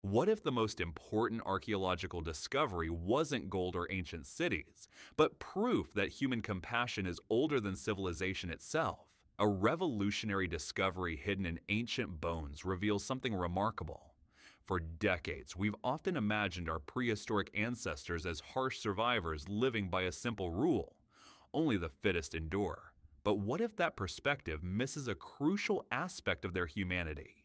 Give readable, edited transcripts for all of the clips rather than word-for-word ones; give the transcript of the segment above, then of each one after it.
What if the most important archaeological discovery wasn't gold or ancient cities, but proof that human compassion is older than civilization itself? A revolutionary discovery hidden in ancient bones reveals something remarkable. For decades, we've often imagined our prehistoric ancestors as harsh survivors living by a simple rule: only the fittest endure. But what if that perspective misses a crucial aspect of their humanity?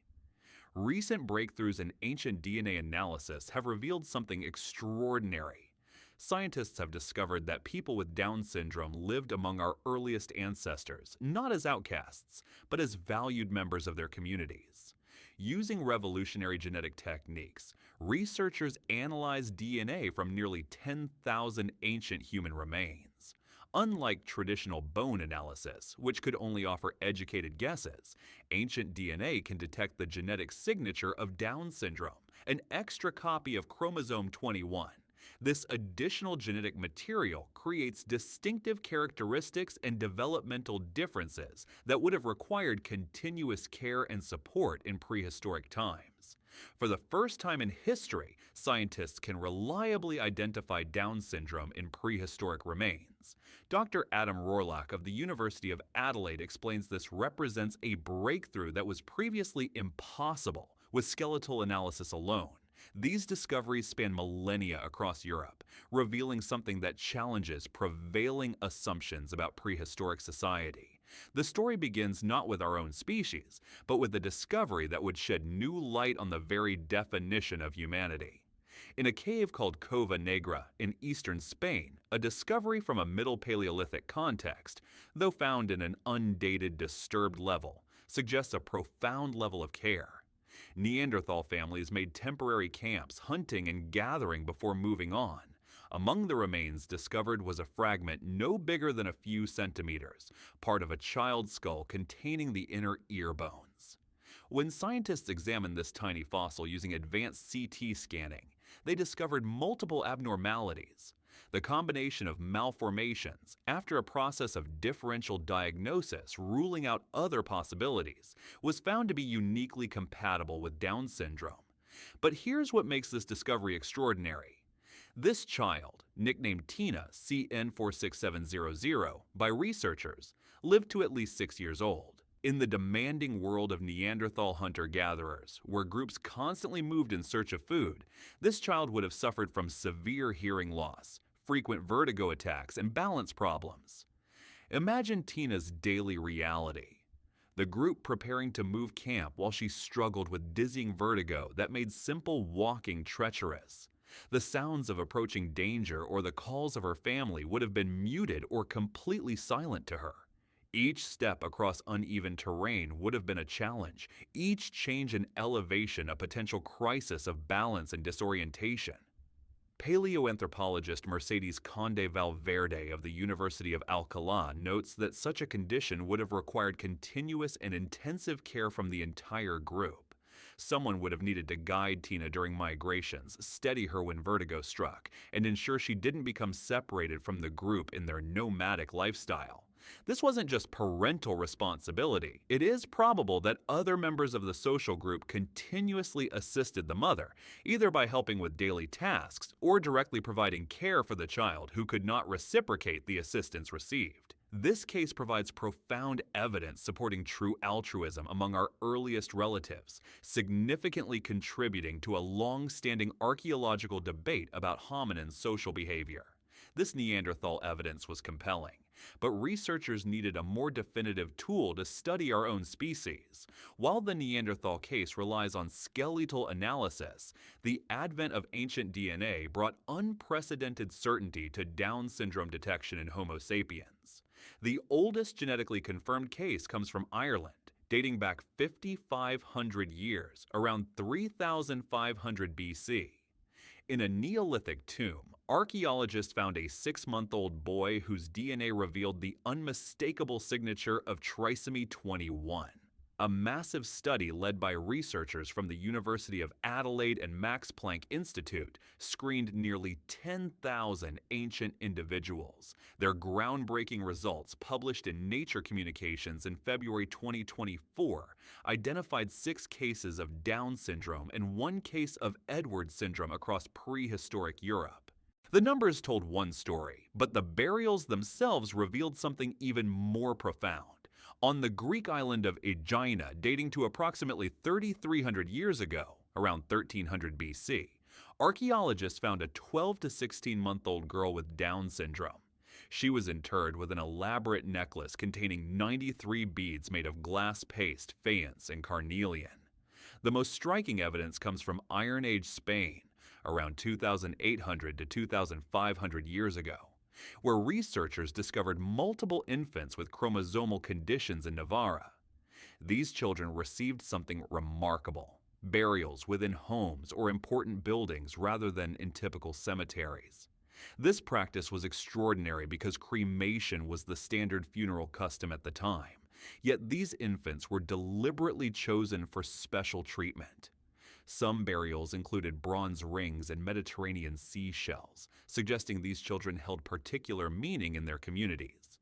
Recent breakthroughs in ancient DNA analysis have revealed something extraordinary. Scientists have discovered that people with Down syndrome lived among our earliest ancestors, not as outcasts, but as valued members of their communities. Using revolutionary genetic techniques, researchers analyzed DNA from nearly 10,000 ancient human remains. Unlike traditional bone analysis, which could only offer educated guesses, ancient DNA can detect the genetic signature of Down syndrome, an extra copy of chromosome 21. This additional genetic material creates distinctive characteristics and developmental differences that would have required continuous care and support in prehistoric times. For the first time in history, scientists can reliably identify Down syndrome in prehistoric remains. Dr. Adam Rohrlach of the University of Adelaide explains this represents a breakthrough that was previously impossible with skeletal analysis alone. These discoveries span millennia across Europe, revealing something that challenges prevailing assumptions about prehistoric society. The story begins not with our own species, but with the discovery that would shed new light on the very definition of humanity. In a cave called Cova Negra in eastern Spain, a discovery from a Middle Paleolithic context, though found in an undated, disturbed level, suggests a profound level of care. Neanderthal families made temporary camps, hunting and gathering before moving on. Among the remains discovered was a fragment no bigger than a few centimeters, part of a child's skull containing the inner ear bones. When scientists examined this tiny fossil using advanced CT scanning, they discovered multiple abnormalities. The combination of malformations, after a process of differential diagnosis ruling out other possibilities, was found to be uniquely compatible with Down syndrome. But here's what makes this discovery extraordinary. This child, nicknamed Tina CN46700 by researchers, lived to at least 6 years old. In the demanding world of Neanderthal hunter-gatherers, where groups constantly moved in search of food, this child would have suffered from severe hearing loss, frequent vertigo attacks, and balance problems. Imagine Tina's daily reality: the group preparing to move camp while she struggled with dizzying vertigo that made simple walking treacherous. The sounds of approaching danger or the calls of her family would have been muted or completely silent to her. Each step across uneven terrain would have been a challenge, each change in elevation a potential crisis of balance and disorientation. Paleoanthropologist Mercedes Conde Valverde of the University of Alcalá notes that such a condition would have required continuous and intensive care from the entire group. Someone would have needed to guide Tina during migrations, steady her when vertigo struck, and ensure she didn't become separated from the group in their nomadic lifestyle. This wasn't just parental responsibility. It is probable that other members of the social group continuously assisted the mother, either by helping with daily tasks or directly providing care for the child who could not reciprocate the assistance received. This case provides profound evidence supporting true altruism among our earliest relatives, significantly contributing to a long-standing archaeological debate about hominin social behavior. This Neanderthal evidence was compelling, but researchers needed a more definitive tool to study our own species. While the Neanderthal case relies on skeletal analysis, the advent of ancient DNA brought unprecedented certainty to Down syndrome detection in Homo sapiens. The oldest genetically confirmed case comes from Ireland, dating back 5,500 years, around 3,500 BC. In a Neolithic tomb, archaeologists found a 6-month-old boy whose DNA revealed the unmistakable signature of trisomy 21. A massive study led by researchers from the University of Adelaide and Max Planck Institute screened nearly 10,000 ancient individuals. Their groundbreaking results, published in Nature Communications in February 2024, identified 6 cases of Down syndrome and 1 case of Edwards syndrome across prehistoric Europe. The numbers told one story, but the burials themselves revealed something even more profound. On the Greek island of Aegina, dating to approximately 3,300 years ago, around 1300 BC, archaeologists found a 12 to 16-month-old girl with Down syndrome. She was interred with an elaborate necklace containing 93 beads made of glass paste, faience, and carnelian. The most striking evidence comes from Iron Age Spain, around 2,800 to 2,500 years ago, where researchers discovered multiple infants with chromosomal conditions in Navarra. These children received something remarkable: burials within homes or important buildings rather than in typical cemeteries. This practice was extraordinary because cremation was the standard funeral custom at the time, yet these infants were deliberately chosen for special treatment. Some burials included bronze rings and Mediterranean seashells, suggesting these children held particular meaning in their communities.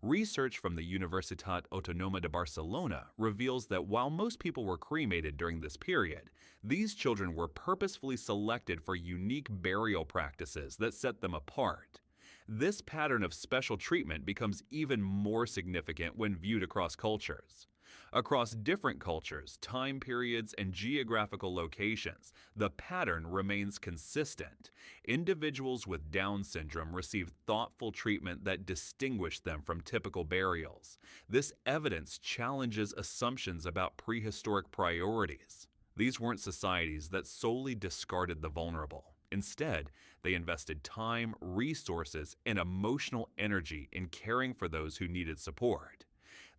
Research from the Universitat Autònoma de Barcelona reveals that while most people were cremated during this period, these children were purposefully selected for unique burial practices that set them apart. This pattern of special treatment becomes even more significant when viewed across cultures. Across different cultures, time periods, and geographical locations, the pattern remains consistent. Individuals with Down syndrome receive thoughtful treatment that distinguished them from typical burials. This evidence challenges assumptions about prehistoric priorities. These weren't societies that solely discarded the vulnerable. Instead, they invested time, resources, and emotional energy in caring for those who needed support.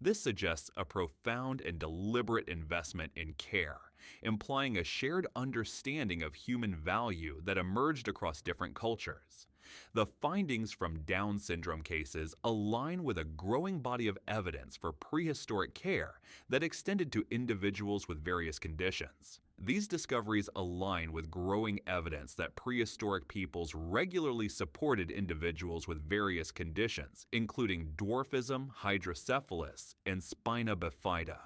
This suggests a profound and deliberate investment in care, implying a shared understanding of human value that emerged across different cultures. The findings from Down syndrome cases align with a growing body of evidence for prehistoric care that extended to individuals with various conditions. These discoveries align with growing evidence that prehistoric peoples regularly supported individuals with various conditions, including dwarfism, hydrocephalus, and spina bifida.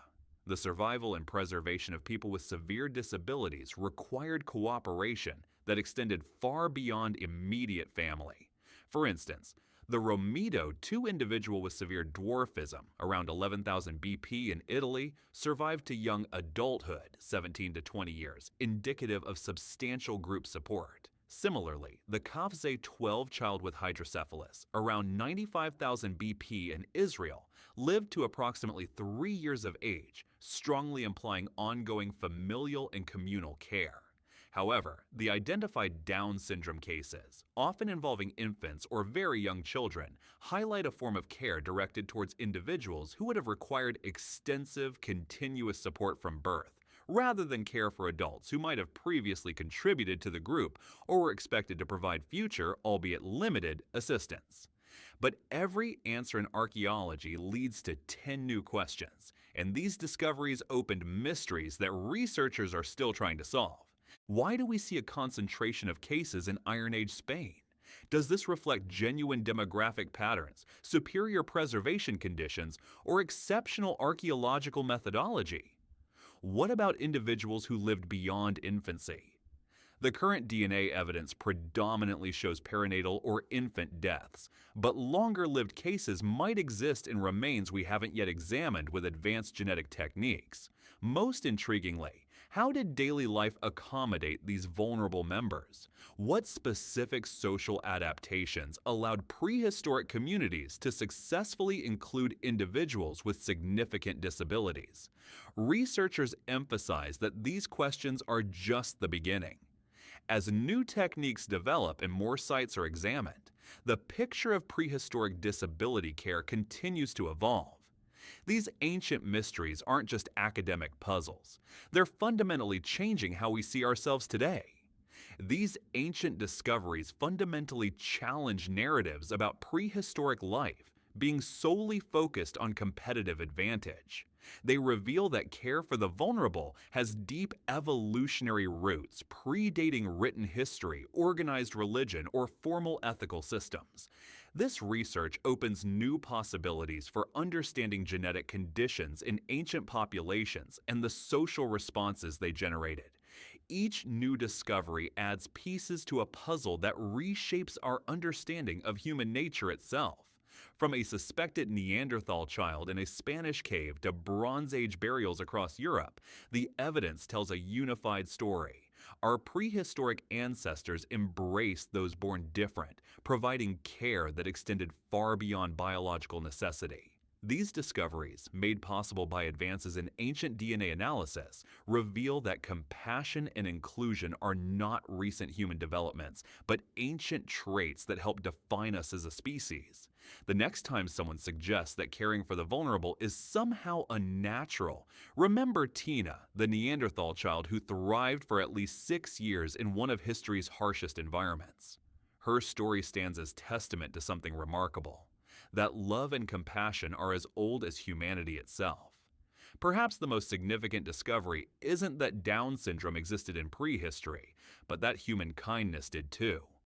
The survival and preservation of people with severe disabilities required cooperation that extended far beyond immediate family. For instance, the Romito, 2 individual with severe dwarfism, around 11,000 BP in Italy, survived to young adulthood, 17 to 20 years, indicative of substantial group support. Similarly, the Kafze 12 child with hydrocephalus, around 95,000 BP in Israel, lived to approximately 3 years of age, strongly implying ongoing familial and communal care. However, the identified Down syndrome cases, often involving infants or very young children, highlight a form of care directed towards individuals who would have required extensive, continuous support from birth, rather than care for adults who might have previously contributed to the group or were expected to provide future, albeit limited, assistance. But every answer in archaeology leads to 10 new questions, and these discoveries opened mysteries that researchers are still trying to solve. Why do we see a concentration of cases in Iron Age Spain? Does this reflect genuine demographic patterns, superior preservation conditions, or exceptional archaeological methodology? What about individuals who lived beyond infancy? The current DNA evidence predominantly shows perinatal or infant deaths, but longer-lived cases might exist in remains we haven't yet examined with advanced genetic techniques. Most intriguingly, how did daily life accommodate these vulnerable members? What specific social adaptations allowed prehistoric communities to successfully include individuals with significant disabilities? Researchers emphasize that these questions are just the beginning. As new techniques develop and more sites are examined, the picture of prehistoric disability care continues to evolve. These ancient mysteries aren't just academic puzzles. They're fundamentally changing how we see ourselves today. These ancient discoveries fundamentally challenge narratives about prehistoric life being solely focused on competitive advantage. They reveal that care for the vulnerable has deep evolutionary roots, predating written history, organized religion, or formal ethical systems. This research opens new possibilities for understanding genetic conditions in ancient populations and the social responses they generated. Each new discovery adds pieces to a puzzle that reshapes our understanding of human nature itself. From a suspected Neanderthal child in a Spanish cave to Bronze Age burials across Europe, the evidence tells a unified story. Our prehistoric ancestors embraced those born different, providing care that extended far beyond biological necessity. These discoveries, made possible by advances in ancient DNA analysis, reveal that compassion and inclusion are not recent human developments, but ancient traits that help define us as a species. The next time someone suggests that caring for the vulnerable is somehow unnatural, remember Tina, the Neanderthal child who thrived for at least 6 years in one of history's harshest environments. Her story stands as testament to something remarkable, that love and compassion are as old as humanity itself. Perhaps the most significant discovery isn't that Down syndrome existed in prehistory, but that human kindness did too.